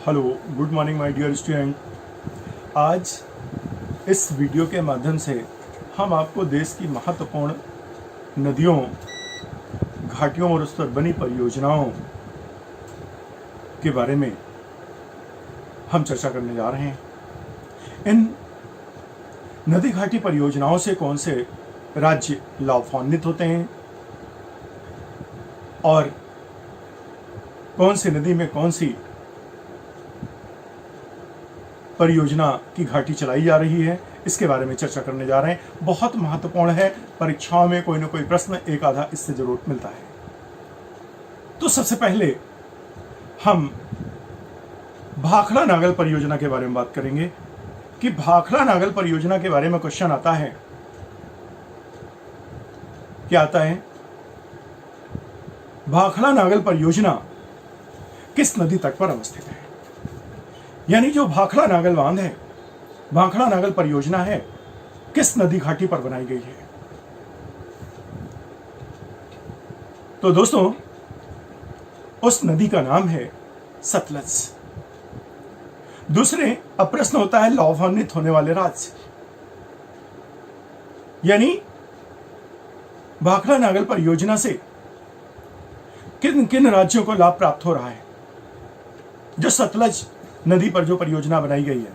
Hello, good morning my dear student. आज इस video के माध्यम से हम आपको देश की महत्वपूर्ण नदियों, घाटियों और उस पर बनी परियोजनाओं के बारे में हम चर्चा करने जा रहे हैं। इन नदी घाटी परियोजनाओं से कौन से राज्य लाभान्वित होते हैं और कौन सी नदी में कौन सी परियोजना की घाटी चलाई जा रही है, इसके बारे में चर्चा करने जा रहे हैं। बहुत महत्वपूर्ण है, परीक्षाओं में कोई ना कोई प्रश्न एक आधा इससे जरूर मिलता है। तो सबसे पहले हम भाखड़ा नागल परियोजना के बारे में बात करेंगे कि भाखड़ा नागल परियोजना के बारे में क्वेश्चन आता है। क्या आता है? भाखड़ा नागल परियोजना किस नदी तट पर अवस्थित है? यानी जो भाखड़ा नागल बांध है, भाखड़ा नागल परियोजना है, किस नदी घाटी पर बनाई गई है? तो दोस्तों, उस नदी का नाम है सतलज। दूसरे, अब प्रश्न होता है लाभान्वित होने वाले राज्य, यानी भाखड़ा नागल परियोजना से किन किन राज्यों को लाभ प्राप्त हो रहा है जो सतलज नदी पर जो परियोजना बनाई गई है।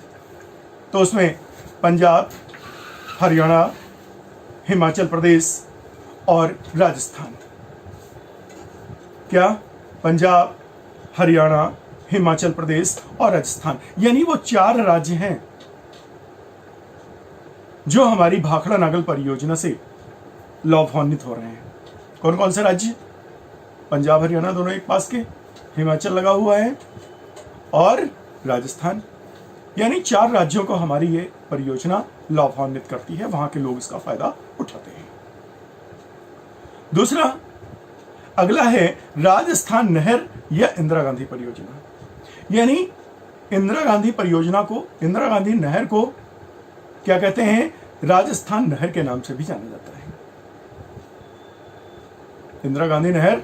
तो उसमें पंजाब, हरियाणा, हिमाचल प्रदेश और राजस्थान। क्या? पंजाब, हरियाणा, हिमाचल प्रदेश और राजस्थान, यानी वो 4 राज्य हैं जो हमारी भाखड़ा नागल परियोजना से लाभान्वित हो रहे हैं। कौन कौन से राज्य? पंजाब, हरियाणा दोनों एक पास के, हिमाचल लगा हुआ है और राजस्थान, यानी 4 राज्यों को हमारी ये परियोजना लाभान्वित करती है। वहां के लोग इसका फायदा उठाते हैं। दूसरा, अगला है राजस्थान नहर या इंदिरा गांधी परियोजना, यानी इंदिरा गांधी परियोजना को, इंदिरा गांधी नहर को क्या कहते हैं? राजस्थान नहर के नाम से भी जाना जाता है। इंदिरा गांधी नहर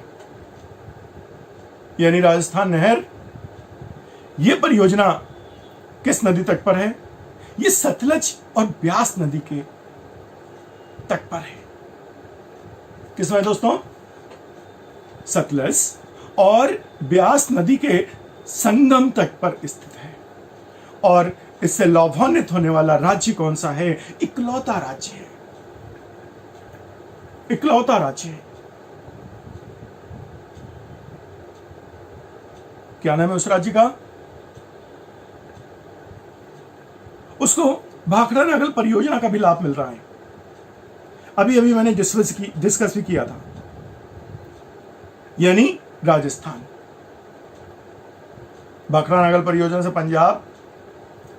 यानी राजस्थान नहर, यह परियोजना किस नदी तट पर है? यह सतलज और ब्यास नदी के तट पर है। किसमें दोस्तों? सतलज और ब्यास नदी के संगम तट पर स्थित है। और इससे लाभान्वित होने वाला राज्य कौन सा है? इकलौता राज्य है, इकलौता राज्य है। क्या नाम है उस राज्य का? उसको भाखड़ा नागल परियोजना का भी लाभ मिल रहा है। अभी अभी मैंने डिस्कस भी किया था, यानी राजस्थान। भाखड़ा नागल परियोजना से पंजाब,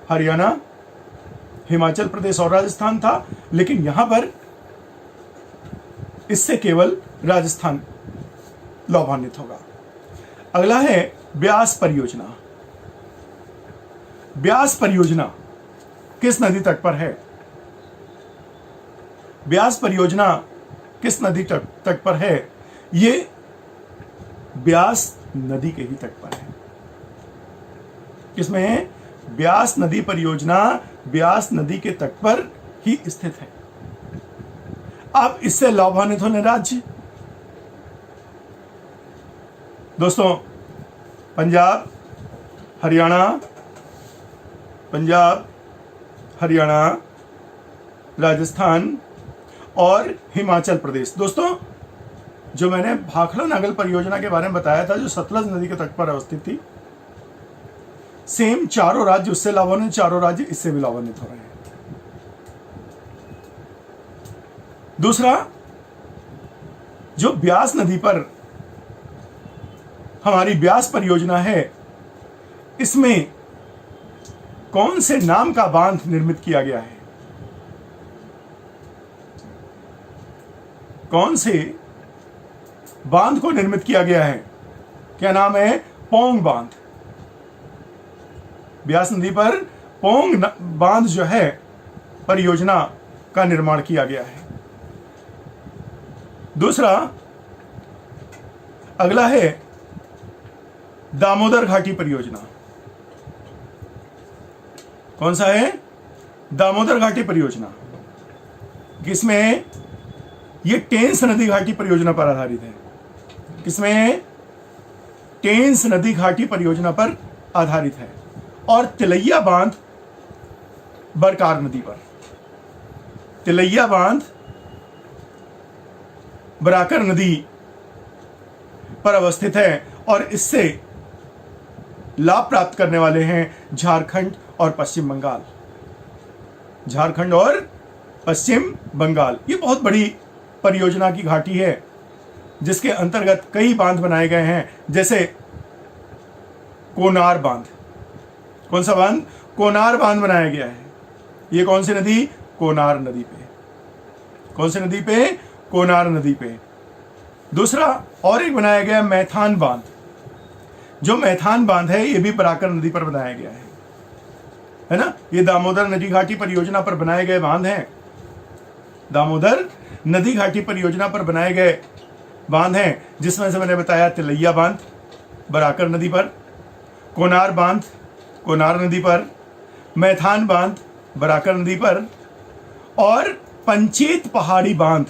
हरियाणा, हिमाचल प्रदेश और राजस्थान था, लेकिन यहां पर इससे केवल राजस्थान लाभान्वित होगा। अगला है ब्यास परियोजना। ब्यास परियोजना किस नदी तट पर है? ब्यास परियोजना किस नदी तट पर है? ये ब्यास नदी के ही तट पर है। किसमें है? ब्यास नदी परियोजना ब्यास नदी के तट पर ही स्थित है। अब इससे लाभान्वित होने राज्य, दोस्तों, पंजाब, हरियाणा, पंजाब, हरियाणा, राजस्थान और हिमाचल प्रदेश। दोस्तों, जो मैंने भाखड़ा नागल परियोजना के बारे में बताया था, जो सतलज नदी के तट पर अवस्थित थी, सेम 4 राज्य उससे लाभान्वित, 4 राज्य इससे भी लाभान्वित हो रहे हैं। दूसरा, जो ब्यास नदी पर हमारी ब्यास परियोजना है, इसमें कौन से नाम का बांध निर्मित किया गया है? कौन से बांध को निर्मित किया गया है? क्या नाम है? पोंग बांध। ब्यास नदी पर पोंग बांध जो है परियोजना का निर्माण किया गया है। दूसरा, अगला है दामोदर घाटी परियोजना। कौन सा है? दामोदर घाटी परियोजना। किसमें? ये टेंस नदी घाटी परियोजना पर आधारित है। किसमें? टेंस नदी घाटी परियोजना पर आधारित है। और तिलैया बांध बरकार नदी पर, तिलैया बांध बराकर नदी पर अवस्थित है और इससे लाभ प्राप्त करने वाले हैं झारखंड और पश्चिम बंगाल। झारखंड और पश्चिम बंगाल। ये बहुत बड़ी परियोजना की घाटी है जिसके अंतर्गत कई बांध बनाए गए हैं, जैसे कोनार बांध। कौन सा बांध? कोनार बांध बनाया गया है। ये कौन सी नदी? कोनार नदी पे। कौन सी नदी पे? कोनार नदी पे। दूसरा और एक बनाया गया मैथान बांध। जो मैथान बांध है ये भी बराकर नदी पर बनाया गया है ना? ये दामोदर नदी घाटी परियोजना पर बनाए गए बांध हैं। दामोदर नदी घाटी परियोजना पर बनाए गए बांध हैं, जिसमें से मैंने बताया तिलैया बांध बराकर नदी पर, कोनार बांध कोनार नदी पर, मैथान बांध बराकर नदी पर और पंचेत पहाड़ी बांध।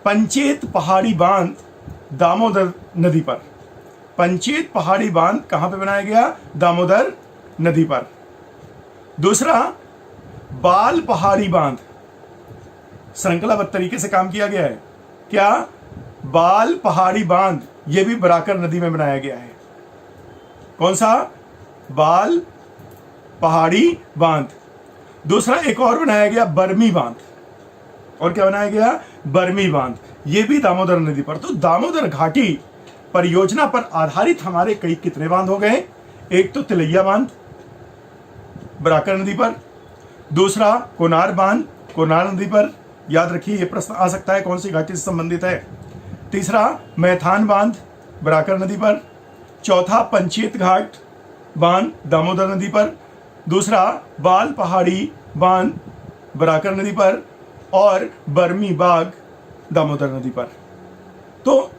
पंचेत पहाड़ी बांध दामोदर नदी पर। पंचेत पहाड़ी बांध कहां पे बनाया गया? दामोदर नदी पर। दूसरा बाल पहाड़ी बांध, श्रृंखलाबद्ध तरीके से काम किया गया है। क्या? बाल पहाड़ी बांध, यह भी बराकर नदी में बनाया गया है। कौन सा? बाल पहाड़ी बांध। दूसरा एक और बनाया गया बर्मी बांध। और क्या बनाया गया? बर्मी बांध। यह भी दामोदर नदी पर। तो दामोदर घाटी परियोजना पर आधारित हमारे कई कितने बांध हो गए? एक तो तिलैया बांध बराकर नदी पर, दूसरा कोनार बांध कोनार नदी पर, याद रखिए यह प्रश्न आ सकता है कौन सी घाटी से संबंधित है। तीसरा मैथान बांध बराकर नदी पर, चौथा पंचेत घाट बांध दामोदर नदी पर, दूसरा बाल पहाड़ी बांध बराकर नदी पर और बर्मी बाग दामोदर नदी पर। तो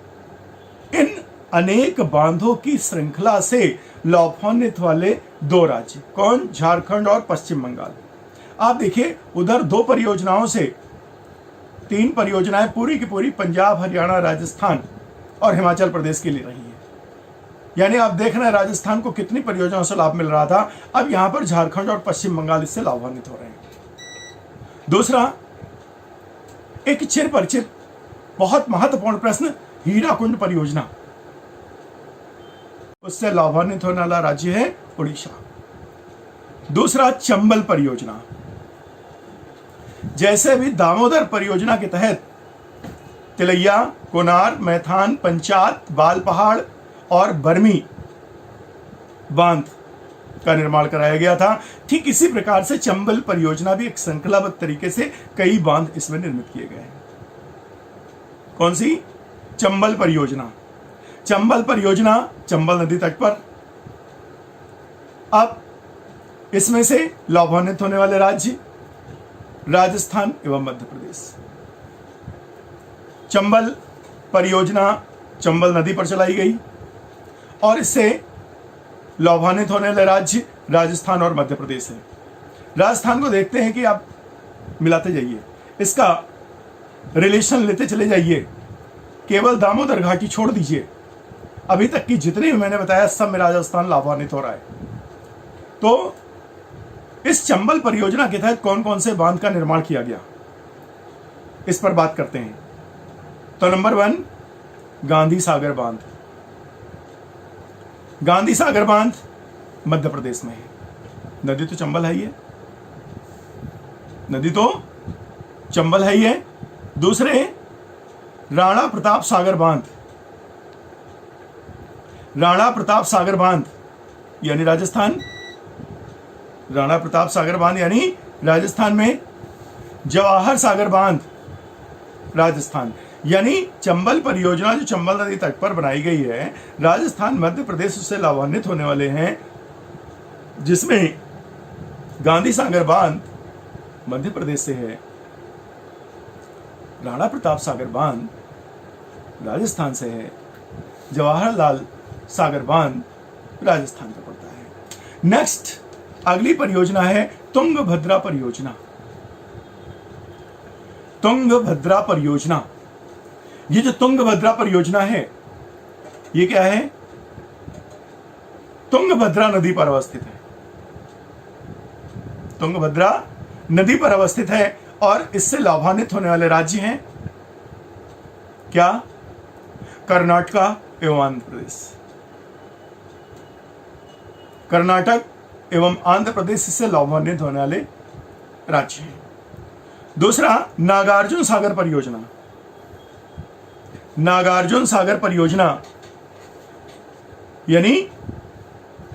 इन अनेक बांधों की श्रृंखला से लाभान्वित वाले दो राज्य कौन? झारखंड और पश्चिम बंगाल। आप देखिए उधर दो परियोजनाओं से तीन परियोजनाएं पूरी की पूरी पंजाब, हरियाणा, राजस्थान और हिमाचल प्रदेश के लिए रही है। यानी आप देख रहे हैं राजस्थान को कितनी परियोजनाओं से लाभ मिल रहा था, अब यहां पर झारखंड और पश्चिम बंगाल इससे लाभान्वित हो रहे हैं। दूसरा एक चिर परिचित बहुत महत्वपूर्ण प्रश्न, हीराकुंड परियोजना, उससे लाभान्वित होने वाला राज्य है उड़ीसा। दूसरा चंबल परियोजना। जैसे भी दामोदर परियोजना के तहत तिलैया, कोनार, मैथान, पंचात, बाल पहाड़ और बर्मी बांध का निर्माण कराया गया था, ठीक इसी प्रकार से चंबल परियोजना भी एक श्रृंखलाबद्ध तरीके से कई बांध इसमें निर्मित किए गए हैं। कौन सी? चंबल परियोजना। चंबल परियोजना चंबल नदी तट पर। अब इसमें से लाभान्वित होने वाले राज्य राजस्थान एवं मध्य प्रदेश। चंबल परियोजना चंबल नदी पर चलाई गई और इससे लाभान्वित होने वाले राज्य राजस्थान और मध्य प्रदेश है। राजस्थान को देखते हैं कि आप मिलाते जाइए, इसका रिलेशन लेते चले जाइए, केवल दामोदर घाटी छोड़ दीजिए, अभी तक की जितने भी मैंने बताया सब में राजस्थान लाभान्वित हो रहा है। तो इस चंबल परियोजना के तहत कौन कौन से बांध का निर्माण किया गया, इस पर बात करते हैं। तो नंबर 1 गांधी सागर बांध। गांधी सागर बांध मध्य प्रदेश में है। नदी तो चंबल है ही है, नदी तो चंबल है ही है। दूसरे राणा प्रताप सागर बांध। राणा प्रताप सागर बांध यानी राजस्थान। राणा प्रताप सागर बांध यानी राजस्थान में। जवाहर सागर बांध राजस्थान। यानी चंबल परियोजना जो चंबल नदी तट पर बनाई गई है, राजस्थान मध्य प्रदेश उससे लाभान्वित होने वाले हैं, जिसमें गांधी सागर बांध मध्य प्रदेश से है, राणा प्रताप सागर बांध राजस्थान से है, जवाहरलाल सागर बांध राजस्थान का पड़ता है। नेक्स्ट अगली परियोजना है तुंगभद्रा परियोजना। तुंगभद्रा परियोजना, ये जो तुंगभद्रा परियोजना है ये क्या है? तुंगभद्रा नदी पर अवस्थित है। तुंगभद्रा नदी पर अवस्थित है और इससे लाभान्वित होने वाले राज्य हैं क्या? कर्नाटक एवं आंध्र प्रदेश। कर्नाटक एवं आंध्र प्रदेश इससे लाभान्वित होने वाले राज्य हैं। दूसरा, नागार्जुन सागर परियोजना। नागार्जुन सागर परियोजना यानी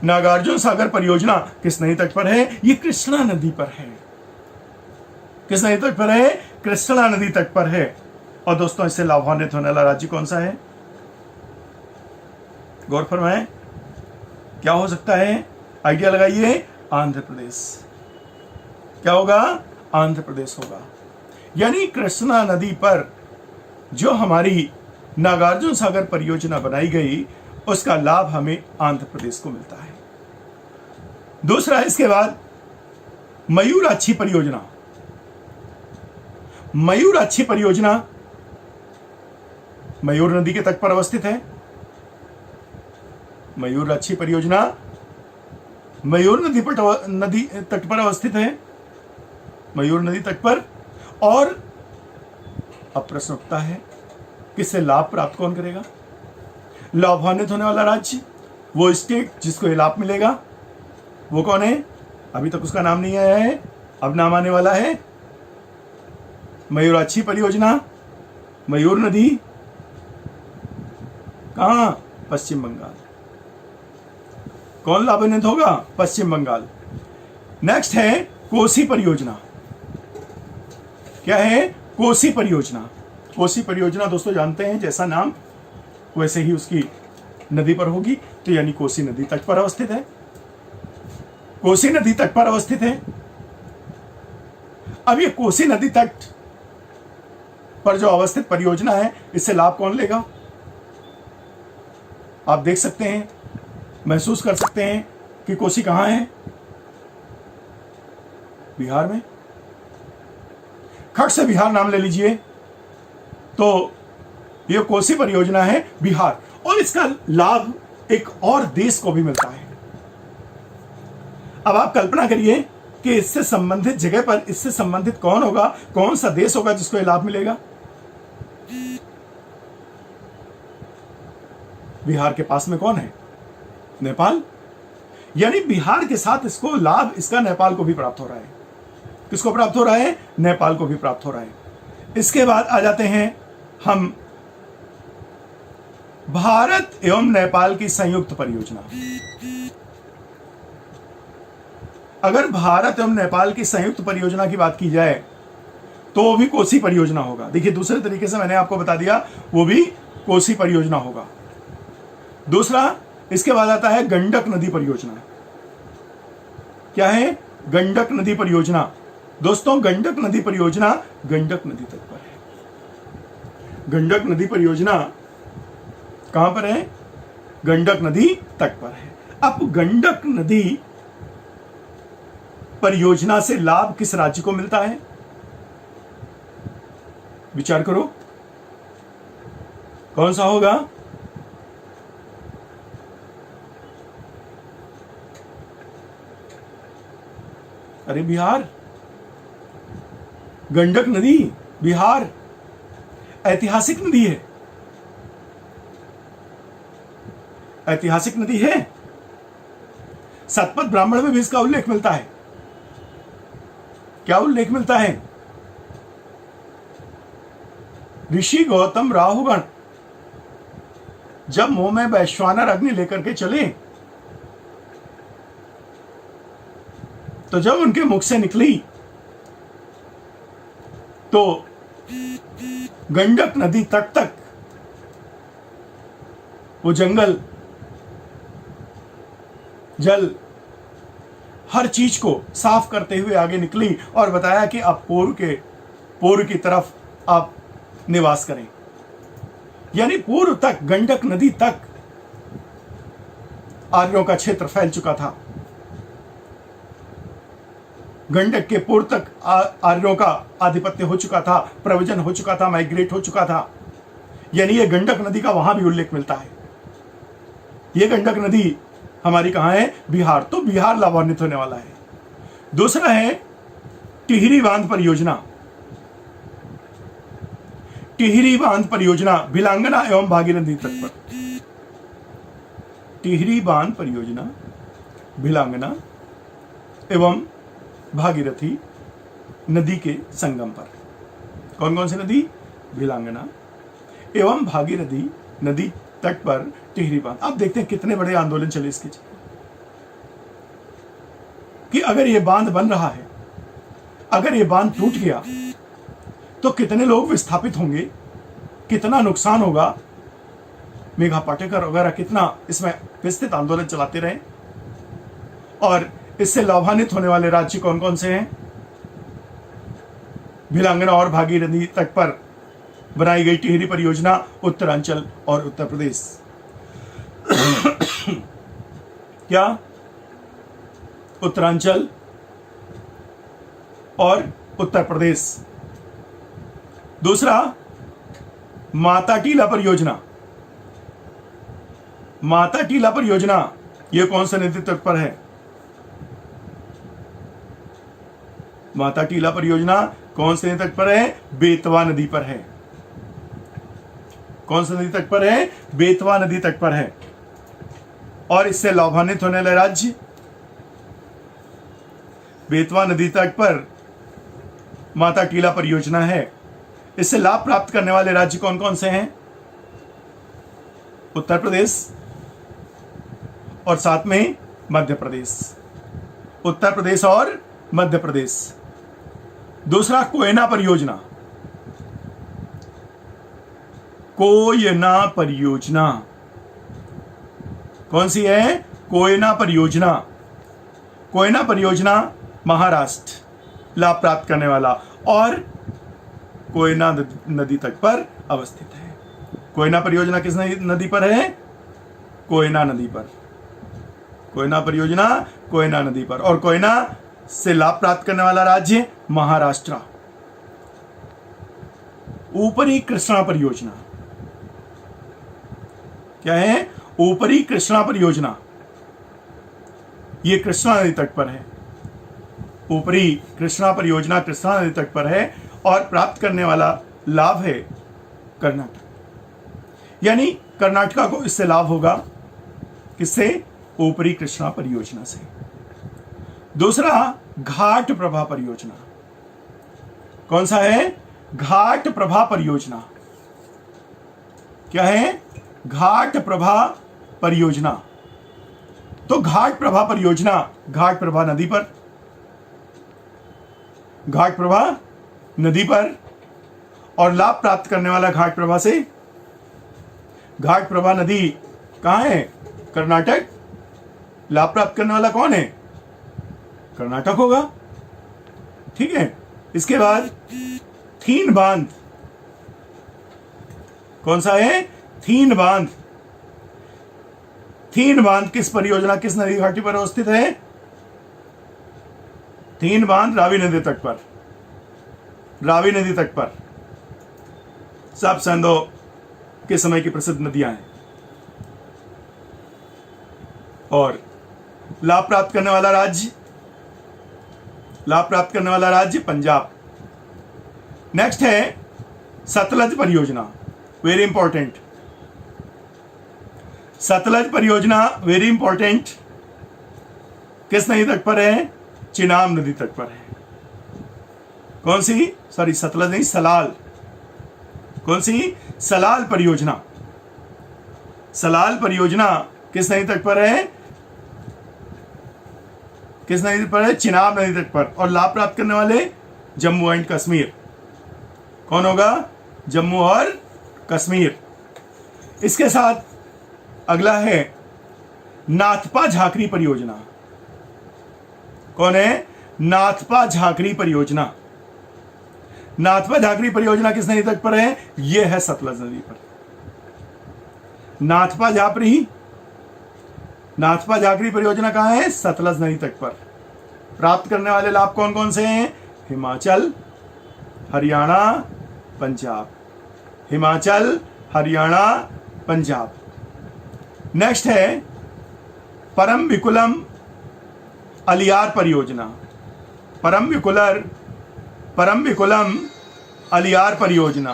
नागार्जुन सागर परियोजना किस नदी तट पर है? ये कृष्णा नदी पर है। किस नदी तट पर है? कृष्णा नदी तट पर है। और दोस्तों, इससे लाभान्वित होने वाला राज्य कौन सा है? गौर फरमाएं, क्या हो सकता है? आइडिया लगाइए। आंध्र प्रदेश। क्या होगा? आंध्र प्रदेश होगा। यानी कृष्णा नदी पर जो हमारी नागार्जुन सागर परियोजना बनाई गई उसका लाभ हमें आंध्र प्रदेश को मिलता है। दूसरा, इसके बाद मयूराक्षी परियोजना। मयूराक्षी परियोजना मयूर नदी के तट पर अवस्थित है। मयूराक्षी परियोजना मयूर नदी तट पर अवस्थित है। मयूर नदी तट पर। और अब प्रश्न उठता है, किससे लाभ प्राप्त कौन करेगा? लाभान्वित होने वाला राज्य, वो स्टेट जिसको ये लाभ मिलेगा, वो कौन है? अभी तक उसका नाम नहीं आया है, अब नाम आने वाला है। मयूराक्षी परियोजना, मयूर नदी, कहां? पश्चिम बंगाल। कौन लाभान्वित होगा? पश्चिम बंगाल। नेक्स्ट है कोसी परियोजना। क्या है? कोसी परियोजना। कोसी परियोजना दोस्तों जानते हैं, जैसा नाम वैसे ही उसकी नदी पर होगी, तो यानी कोसी नदी तट पर अवस्थित है। कोसी नदी तट पर अवस्थित है। अब ये कोसी नदी तट पर जो अवस्थित परियोजना है, इससे लाभ कौन लेगा? आप देख सकते हैं, महसूस कर सकते हैं कि कोसी कहां है? बिहार में। खट से बिहार नाम ले लीजिए, तो यह कोसी परियोजना है बिहार। और इसका लाभ एक और देश को भी मिलता है। अब आप कल्पना करिए कि इससे संबंधित जगह पर इससे संबंधित कौन होगा, कौन सा देश होगा जिसको यह लाभ मिलेगा? बिहार के पास में कौन है? नेपाल। यानी बिहार के साथ इसको लाभ, इसका नेपाल को भी प्राप्त हो रहा है। किसको प्राप्त हो रहा है? नेपाल को भी प्राप्त हो रहा है। इसके बाद आ जाते हैं हम भारत एवं नेपाल की संयुक्त परियोजना। अगर भारत एवं नेपाल की संयुक्त परियोजना की बात की जाए तो वो भी कोसी परियोजना होगा। देखिए, दूसरे तरीके से मैंने आपको बता दिया, वो भी कोसी परियोजना होगा। दूसरा, इसके बाद आता है गंडक नदी परियोजना। क्या है? गंडक नदी परियोजना। दोस्तों, गंडक नदी परियोजना गंडक नदी तट पर है। गंडक नदी परियोजना कहां पर है? गंडक नदी तट पर है। अब गंडक नदी परियोजना से लाभ किस राज्य को मिलता है? विचार करो, कौन सा होगा? अरे बिहार। गंडक नदी बिहार ऐतिहासिक नदी है। ऐतिहासिक नदी है। सतपथ ब्राह्मण में भी इसका उल्लेख मिलता है। क्या उल्लेख मिलता है? ऋषि गौतम राहुगण जब मुंह में वैश्वानर अग्नि लेकर के चले, तो जब उनके मुख से निकली तो गंडक नदी तट तक वो जंगल, जल, हर चीज को साफ करते हुए आगे निकली और बताया कि अब पूर्व की तरफ आप निवास करें। यानी पूर्व तक, गंडक नदी तक आर्यों का क्षेत्र फैल चुका था। गंडक के पूर्व तक आर्यों का आधिपत्य हो चुका था, प्रवचन हो चुका था, माइग्रेट हो चुका था। यानी ये गंडक नदी का वहां भी उल्लेख मिलता है। ये गंडक नदी हमारी कहां है? बिहार। तो बिहार लाभान्वित होने वाला है। दूसरा है टिहरी बांध परियोजना। टिहरी बांध परियोजना भिलांगना एवं भागीरथी तट पर। टिहरी बांध परियोजना भिलांगना एवं भागीरथी नदी के संगम पर। कौन कौन सी नदी? भिलांगना एवं भागीरथी नदी तट पर टिहरी बांध। अब देखते हैं कितने बड़े आंदोलन चले इसके कि अगर यह बांध बन रहा है, अगर यह बांध टूट गया तो कितने लोग विस्थापित होंगे, कितना नुकसान होगा। मेघा पाटेकर वगैरह कितना इसमें विस्तृत आंदोलन चलाते रहे। और इससे लाभान्वित होने वाले राज्य कौन कौन से हैं? भिलांगना और भागीरथी तट पर बनाई गई टिहरी परियोजना उत्तरांचल और उत्तर प्रदेश। क्या? उत्तरांचल और उत्तर प्रदेश। दूसरा माता टीला परियोजना। माता टीला परियोजना यह कौन से नदी तट पर है? माता टीला परियोजना कौन से नदी तट पर है? बेतवा नदी पर है। कौन सी नदी तट पर है? बेतवा नदी तट पर है। और इससे लाभान्वित होने वाले राज्य, बेतवा नदी तट पर माता टीला परियोजना है। इससे लाभ प्राप्त करने वाले राज्य कौन कौन से हैं? उत्तर प्रदेश और साथ में मध्य प्रदेश। उत्तर प्रदेश और मध्य प्रदेश। दूसरा कोयना परियोजना। कोयना परियोजना कौन सी है? कोयना परियोजना। कोयना परियोजना महाराष्ट्र लाभ प्राप्त करने वाला और कोयना नदी तट पर अवस्थित है। कोयना परियोजना किस नदी पर है? कोयना नदी पर। कोयना परियोजना कोयना नदी पर। और कोयना से लाभ प्राप्त करने वाला राज्य महाराष्ट्र। ऊपरी कृष्णा परियोजना क्या है? ऊपरी कृष्णा परियोजना। यह कृष्णा नदी तट पर है। ऊपरी कृष्णा परियोजना कृष्णा नदी तट पर है और प्राप्त करने वाला लाभ है कर्नाटक। यानी कर्नाटका को इससे लाभ होगा। किससे? ऊपरी कृष्णा परियोजना से। दूसरा घाट प्रभा परियोजना। कौन सा है? घाट प्रभा परियोजना। क्या है? घाट प्रभा परियोजना। तो घाट प्रभा परियोजना घाट प्रभा नदी पर। घाट प्रभा नदी पर और लाभ प्राप्त करने वाला घाट प्रभा से। घाट प्रभा नदी कहां है? कर्नाटक। लाभ प्राप्त करने वाला कौन है? कर्नाटक होगा। ठीक है। इसके बाद थीन बांध। कौन सा है? थीन बांध। थीन बांध किस परियोजना, किस नदी घाटी पर अवस्थित है? थीन बांध रावी नदी तट पर। रावी नदी तट पर। सब संधो के समय की प्रसिद्ध नदियां हैं। और लाभ प्राप्त करने वाला राज्य, लाभ प्राप्त करने वाला राज्य पंजाब। नेक्स्ट है सतलज परियोजना, वेरी इंपॉर्टेंट। सतलज परियोजना वेरी इंपॉर्टेंट। किस नदी तट पर है? चिनाब नदी तट पर है। कौन सी? सॉरी सतलज नहीं, सलाल। कौन सी? सलाल परियोजना। सलाल परियोजना किस नदी तट पर है? किस नदी पर है? चिनाब नदी तट पर। और लाभ प्राप्त करने वाले जम्मू एंड कश्मीर। कौन होगा? जम्मू और कश्मीर। इसके साथ अगला है नाथपा झाकरी परियोजना। कौन है? नाथपा झाकरी परियोजना। नाथपा झाकरी परियोजना किस नदी तट पर है? यह है सतलज नदी पर। नाथपा झाकरी, नाथपा झाकरी परियोजना कहां है? सतलज नदी तट पर। प्राप्त करने वाले लाभ कौन कौन से हैं? हिमाचल, हरियाणा, पंजाब। हिमाचल, हरियाणा, पंजाब। नेक्स्ट है परम्बिकुलम अलियार परियोजना। परम्बिकुलम अलियार परियोजना।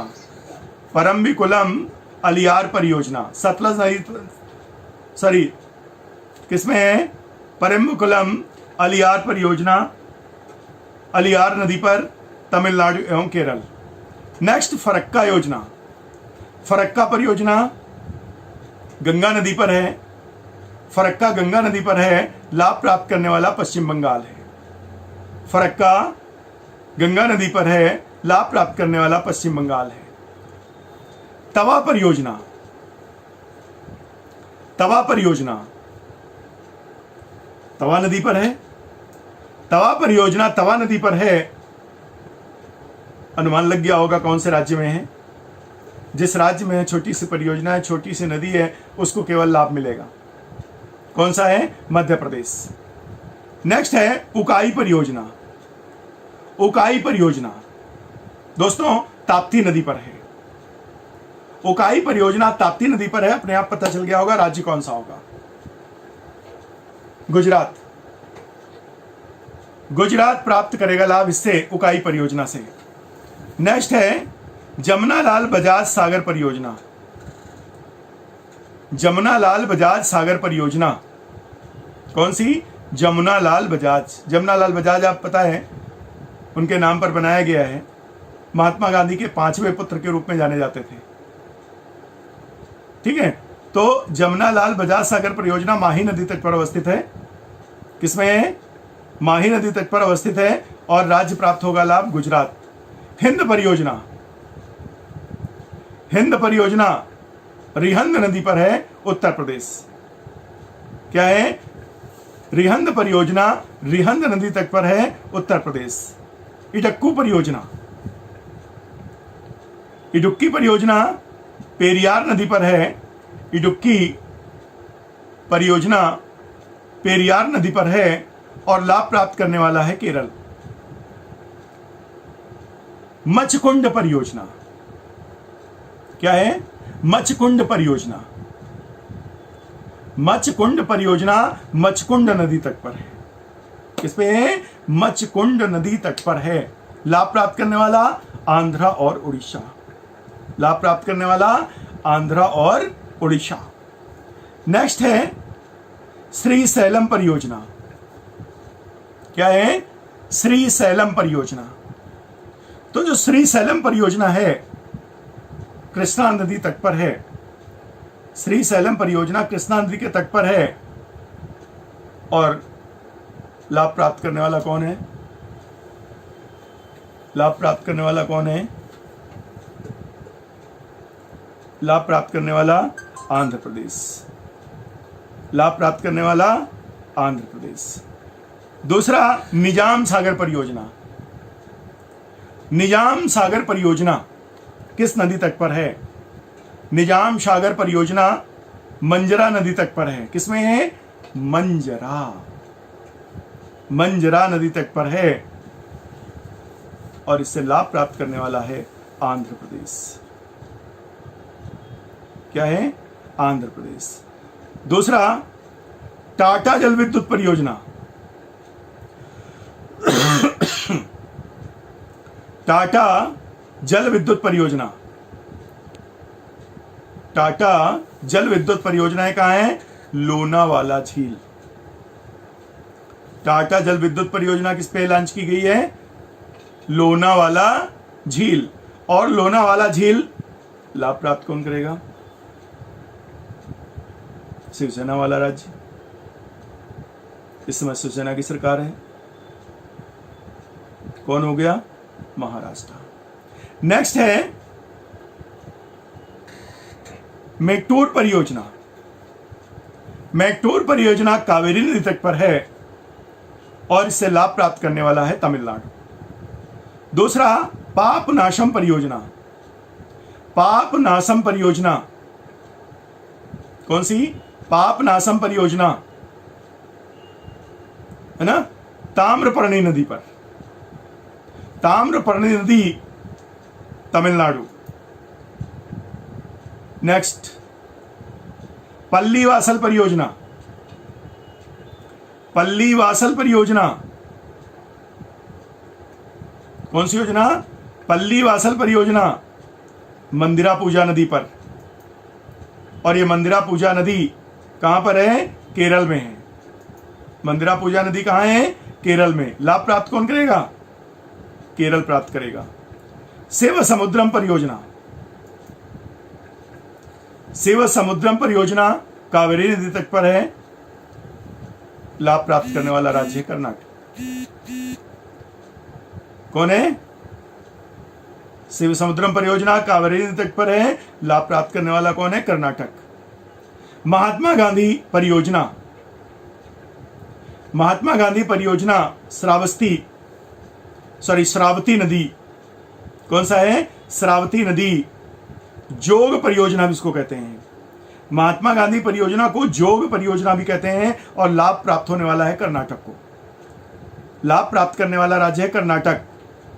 परम्बिकुलम अलियार परियोजना सतलज नदी, सॉरी किसमें है? परम्बिकुलम अलियार परियोजना अलियार नदी पर, तमिलनाडु एवं केरल। नेक्स्ट फरक्का योजना। फरक्का परियोजना गंगा नदी पर है। फरक्का गंगा नदी पर है। लाभ प्राप्त करने वाला पश्चिम बंगाल है। फरक्का गंगा नदी पर है। लाभ प्राप्त करने वाला पश्चिम बंगाल है। तवा परियोजना। तवा परियोजना तवा नदी पर है। तवा परियोजना तवा नदी पर है। अनुमान लग गया होगा कौन से राज्य में है। जिस राज्य में छोटी सी परियोजना है, छोटी सी नदी है, उसको केवल लाभ मिलेगा। कौन सा है? मध्य प्रदेश। नेक्स्ट है उकाई परियोजना। उकाई परियोजना दोस्तों ताप्ती नदी पर है। उकाई परियोजना ताप्ती नदी पर है। अपने आप पता चल गया होगा राज्य कौन सा होगा। गुजरात। गुजरात प्राप्त करेगा लाभ इससे, उकाई परियोजना से। नेक्स्ट है जमुनालाल बजाज सागर परियोजना। जमुनालाल बजाज सागर परियोजना कौन सी? जमुनालाल बजाज। जमुनालाल बजाज आप पता है उनके नाम पर बनाया गया है। महात्मा गांधी के 5वें पुत्र के रूप में जाने जाते थे। ठीक है, तो जमुनालाल बजाज सागर परियोजना माही नदी तट पर अवस्थित है। किसमें है? माही नदी तट पर अवस्थित है और राज्य प्राप्त होगा लाभ गुजरात। हिंद परियोजना। हिंद परियोजना रिहंद नदी पर है, उत्तर प्रदेश। क्या है? रिहंद परियोजना रिहंद नदी तट पर है, उत्तर प्रदेश। इडक्कू परियोजना। इडुक्की परियोजना पेरियार नदी पर है। इडुक्की परियोजना पेरियार नदी पर है और लाभ प्राप्त करने वाला है केरल। मचकुंड परियोजना। क्या है? मचकुंड परियोजना। मचकुंड परियोजना मचकुंड नदी तट पर है। किस पे है? मचकुंड नदी तट पर है। लाभ प्राप्त करने वाला आंध्रा और उड़ीसा। लाभ प्राप्त करने वाला आंध्रा और उड़ीसा। नेक्स्ट है श्री सैलम परियोजना। क्या है? श्री सैलम परियोजना। तो जो श्री सैलम परियोजना है कृष्णा नदी तट पर है। श्री सैलम परियोजना कृष्णा नदी के तट पर है और लाभ प्राप्त करने वाला कौन है? लाभ प्राप्त करने वाला कौन है? लाभ प्राप्त करने वाला आंध्र प्रदेश। लाभ प्राप्त करने वाला आंध्र प्रदेश। दूसरा निजाम सागर परियोजना। निजाम सागर परियोजना किस नदी तट पर है? निजाम सागर परियोजना मंजरा नदी तट पर है। किसमें है? मंजरा। मंजरा नदी तट पर है और इससे लाभ प्राप्त करने वाला है आंध्र प्रदेश। क्या है? आंध्र प्रदेश। दूसरा टाटा जल विद्युत परियोजना। टाटा जल विद्युत परियोजना। टाटा जल विद्युत परियोजनाएं कहां है? लोनावाला झील। टाटा जल विद्युत परियोजना किस पे लॉन्च की गई है? लोनावाला झील। और लोनावाला झील लाभ प्राप्त कौन करेगा? शिवसेना वाला राज्य। इस समय शिवसेना की सरकार है। कौन हो गया? महाराष्ट्र। नेक्स्ट है मेग्टूर परियोजना। मेग्टूर परियोजना कावेरी नदी तट पर है और इससे लाभ प्राप्त करने वाला है तमिलनाडु। दूसरा पापनाशम परियोजना। पापनाशम परियोजना कौन सी? पापनाशम परियोजना है ना, ताम्रपर्णी नदी पर, ताम्रपर्णी नदी तमिलनाडु। नेक्स्ट, पल्लीवासल परियोजना, पल्लीवासल परियोजना कौन सी योजना? पल्लीवासल परियोजना मंदिरा पूजा नदी पर, और ये मंदिरा पूजा नदी कहां पर है? केरल में है। मंदिरा पूजा नदी कहां है? केरल में। लाभ प्राप्त कौन करेगा? केरल प्राप्त करेगा। सेव समुद्रम परियोजना, सेव समुद्रम परियोजना कावेरी नदी तट पर है। लाभ प्राप्त करने वाला राज्य है कर्नाटक। कौन है? शिव समुद्रम परियोजना कावेरी नदी तट पर है। लाभ प्राप्त करने वाला कौन है? कर्नाटक। महात्मा गांधी परियोजना, महात्मा गांधी परियोजना श्रावती नदी, कौन सा है? श्रावती नदी जोग परियोजना भी इसको कहते हैं। महात्मा गांधी परियोजना को जोग परियोजना भी कहते हैं, और लाभ प्राप्त होने वाला है कर्नाटक को। लाभ प्राप्त करने वाला राज्य है कर्नाटक।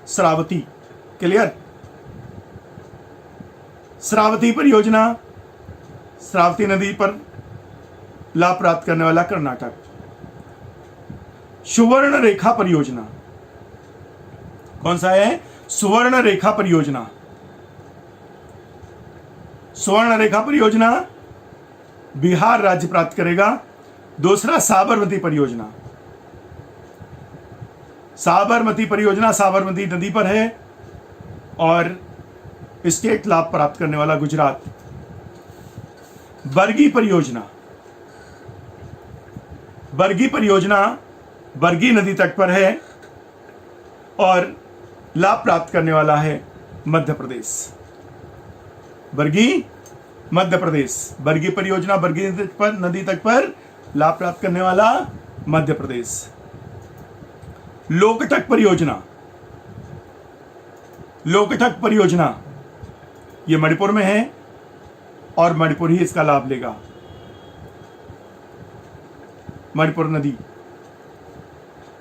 श्रावती, क्लियर? श्रावती परियोजना, श्रावती नदी पर लाभ प्राप्त करने वाला कर्नाटक। सुवर्ण रेखा परियोजना, कौन सा है? सुवर्ण रेखा परियोजना। सुवर्ण रेखा परियोजना बिहार राज्य प्राप्त करेगा। दूसरा, साबरमती परियोजना, साबरमती परियोजना साबरमती नदी पर है, और स्टेट लाभ प्राप्त करने वाला गुजरात। बरगी परियोजना, बरगी परियोजना बरगी नदी तट पर है, और लाभ प्राप्त करने वाला है मध्य प्रदेश। बरगी मध्य प्रदेश, बरगी परियोजना बरगी नदी तट पर लाभ प्राप्त करने वाला मध्य प्रदेश। लोकटक परियोजना, लोकटक परियोजना ये मणिपुर में है, और मणिपुर ही इसका लाभ लेगा। मणिपुर नदी।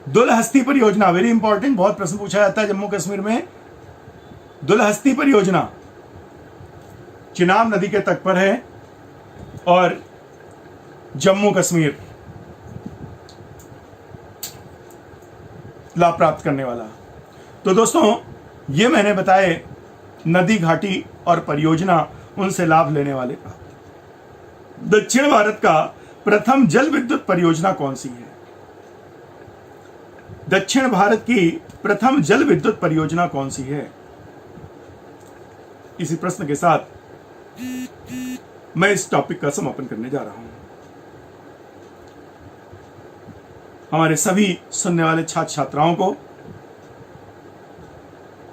दुलहस्ती परियोजना, वेरी इंपॉर्टेंट, बहुत प्रश्न पूछा जाता है जम्मू कश्मीर में। दुलहस्ती परियोजना चिनाब नदी के तट पर है, और जम्मू कश्मीर लाभ प्राप्त करने वाला। तो दोस्तों, ये मैंने बताए नदी, घाटी और परियोजना, उनसे लाभ लेने वाले का। दक्षिण भारत का प्रथम जल विद्युत परियोजना कौन सी है? दक्षिण भारत की प्रथम जल विद्युत परियोजना कौन सी है? इसी प्रश्न के साथ मैं इस टॉपिक का समापन करने जा रहा हूं। हमारे सभी सुनने वाले छात्र छात्राओं को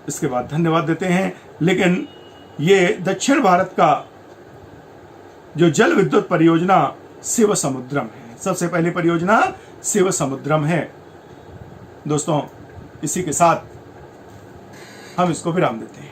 इसके बाद धन्यवाद देते हैं। लेकिन ये दक्षिण भारत का जो जल विद्युत परियोजना शिव समुद्रम है, सबसे पहली परियोजना शिव समुद्रम है। दोस्तों, इसी के साथ हम इसको विराम देते हैं।